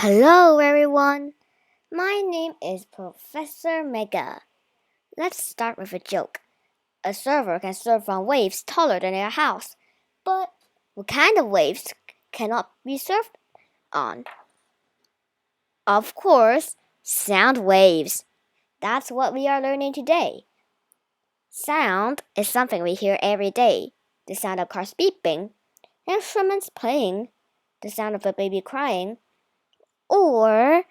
Hello everyone, my name is Professor Mega. Let's start with a joke. A server can surf on waves taller than your house, but what kind of waves cannot be surfed on? Of course, sound waves. That's what we are learning today. Sound is something we hear every day. The sound of cars beeping, instruments playing, the sound of a baby crying, or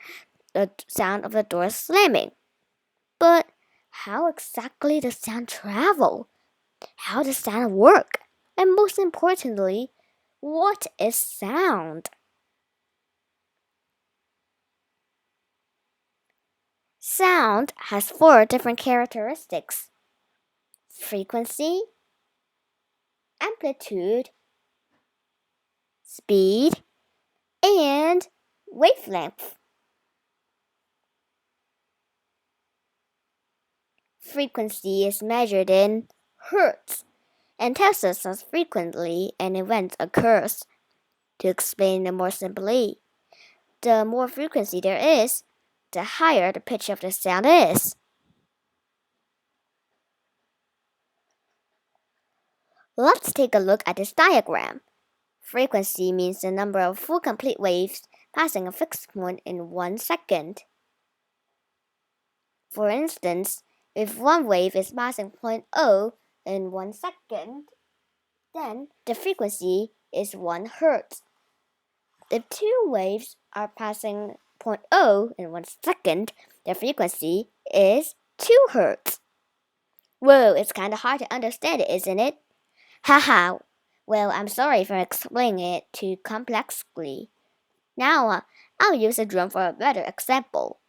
the sound of the door slamming. But how exactly does sound travel? How does sound work? And most importantly, what is sound? Sound has four different characteristics: frequency, amplitude, speed, and wavelength. Frequency is measured in hertz and tells us how frequently an event occurs. To explain it more simply, the more frequency there is, the higher the pitch of the sound is. Let's take a look at this diagram. Frequency means the number of full complete waves passing a fixed point in 1 second. For instance, if one wave is passing point O in 1 second, then the frequency is 1 hertz. If two waves are passing point O in 1 second, the frequency is 2 hertz. Whoa, it's kinda hard to understand it, isn't it? Haha, well, I'm sorry for explaining it too complexly. Now, I'll use a drum for a better example.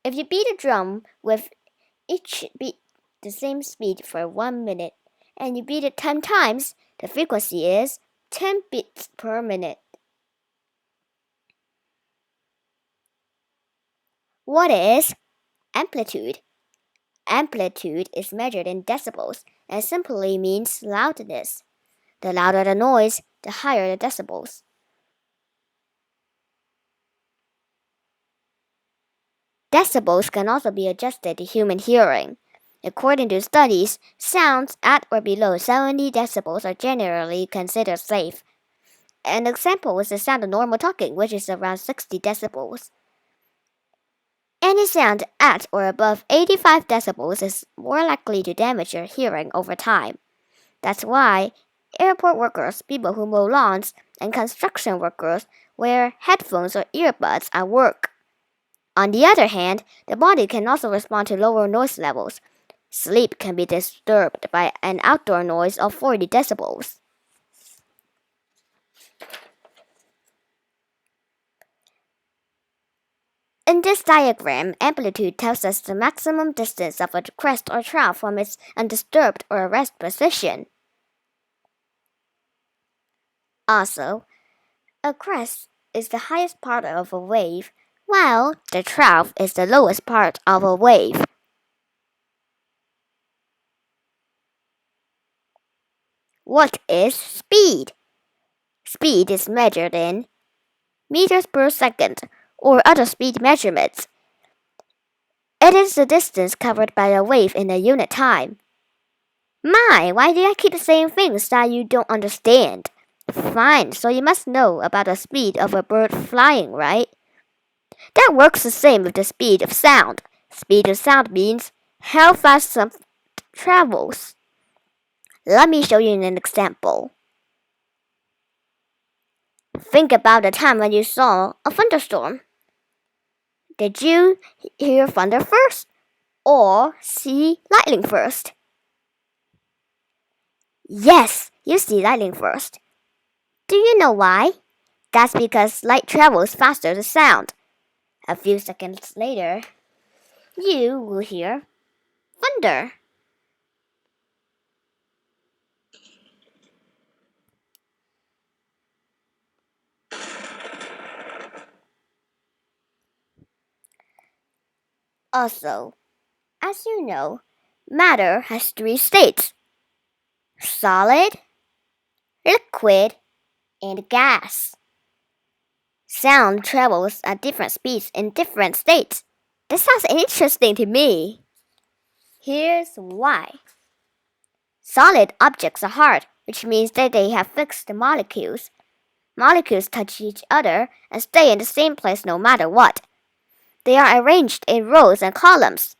If you beat a drum with each beat the same speed for 1 minute, and you beat it 10 times, the frequency is 10 beats per minute. What is amplitude? Amplitude is measured in decibels and simply means loudness. The louder the noise, the higher the decibels. Decibels can also be adjusted to human hearing. According to studies, sounds at or below 70 decibels are generally considered safe. An example is the sound of normal talking, which is around 60 decibels. Any sound at or above 85 decibels is more likely to damage your hearing over time. That's why airport workers, people who mow lawns, and construction workers wear headphones or earbuds at work. On the other hand, the body can also respond to lower noise levels. Sleep can be disturbed by an outdoor noise of 40 decibels. In this diagram, amplitude tells us the maximum distance of a crest or trough from its undisturbed or rest position. Also, a crest is the highest part of a wave, while the trough is the lowest part of a wave. What is speed? Speed is measured in meters per second or other speed measurements. It is the distance covered by a wave in a unit time. My, why do I keep saying things that you don't understand? Fine, so you must know about the speed of a bird flying, right? That works the same with the speed of sound. Speed of sound means how fast something travels. Let me show you an example. Think about the time when you saw a thunderstorm. Did you hear thunder first or see lightning first? Yes, you see lightning first. Do you know why? That's because light travels faster than sound. A few seconds later, you will hear thunder. Also, as you know, matter has 3 states: solid, liquid, and gas. Sound travels at different speeds in different states. That sounds interesting to me. Here's why. Solid objects are hard, which means that they have fixed molecules. Molecules touch each other and stay in the same place no matter what. They are arranged in rows and columns.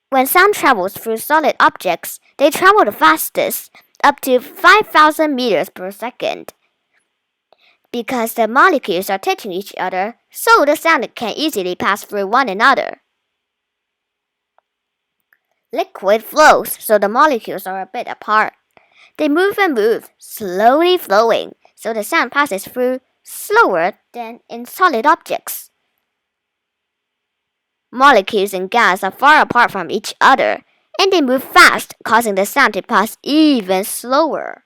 When sound travels through solid objects, they travel the fastest, up to 5,000 meters per second. Because the molecules are touching each other, so the sound can easily pass through one another. Liquid flows, so the molecules are a bit apart. They move and move, slowly flowing, so the sound passes through slower than in solid objects. Molecules in gas are far apart from each other, and they move fast, causing the sound to pass even slower.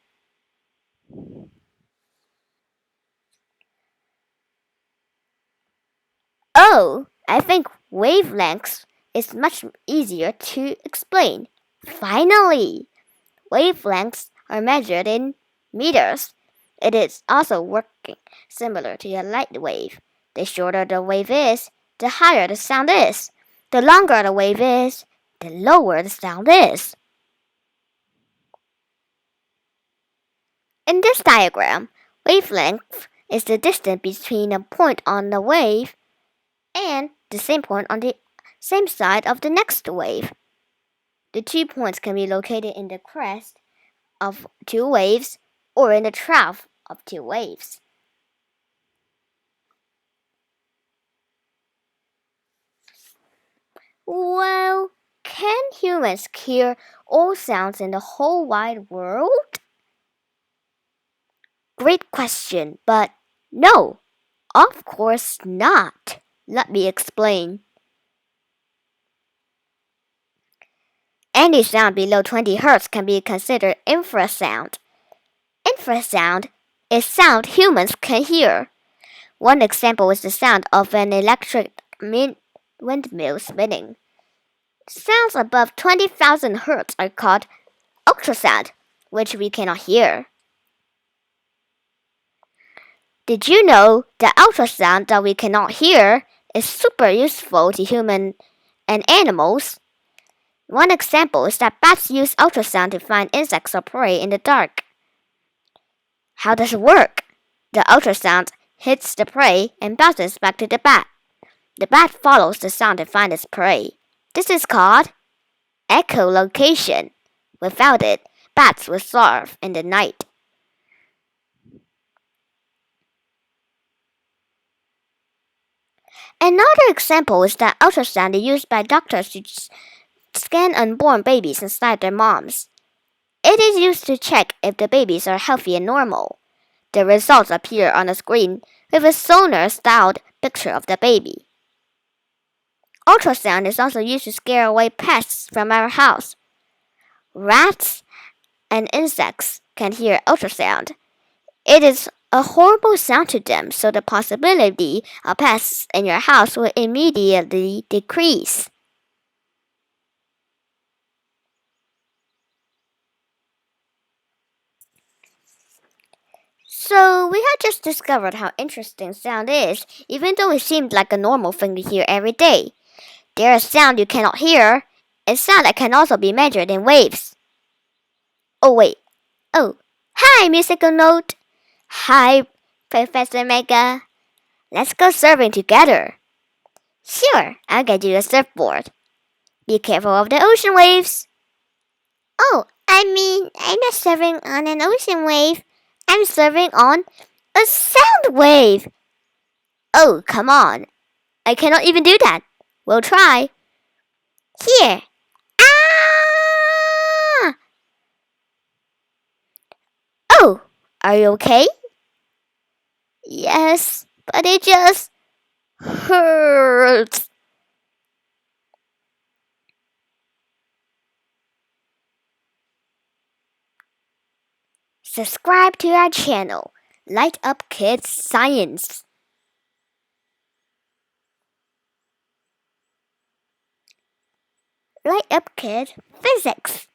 Oh, I think wavelengths is much easier to explain. Finally! Wavelengths are measured in meters. It is also working similar to a light wave. The shorter the wave is, the higher the sound is. The longer the wave is, the lower the sound is. In this diagram, wavelength is the distance between a point on the wave and the same point on the same side of the next wave. The 2 points can be located in the crest of 2 waves or in the trough of 2 waves. Well, can humans hear all sounds in the whole wide world? Great question, but no, of course not. Let me explain. Any sound below 20 Hz can be considered infrasound. Infrasound is sound humans can hear. One example is the sound of an electric windmill spinning. Sounds above 20,000 Hz are called ultrasound, which we cannot hear. Did you know that ultrasound that we cannot hear is super useful to humans and animals? One example is that bats use ultrasound to find insects or prey in the dark. How does it work? The ultrasound hits the prey and bounces back to the bat. The bat follows the sound to find its prey. This is called echolocation. Without it, bats would starve in the night. Another example is that ultrasound is used by doctors to scan unborn babies inside their moms. It is used to check if the babies are healthy and normal. The results appear on the screen with a sonar-styled picture of the baby. Ultrasound is also used to scare away pests from our house. Rats and insects can hear ultrasound. It is a horrible sound to them, so the possibility of pests in your house will immediately decrease. So we have just discovered how interesting sound is, even though it seemed like a normal thing to hear every day. There is sound you cannot hear, and sound that can also be measured in waves. Oh wait. Oh, hi musical note. Hi, Professor Mega. Let's go surfing together. Sure, I'll get you a surfboard. Be careful of the ocean waves. Oh, I'm not surfing on an ocean wave. I'm surfing on a sound wave. Oh, come on. I cannot even do that. We'll try. Here. Ah! Oh, are you okay? Yes, but it just hurts. Subscribe to our channel, LightUp Kids Science. LightUp Kid Physics.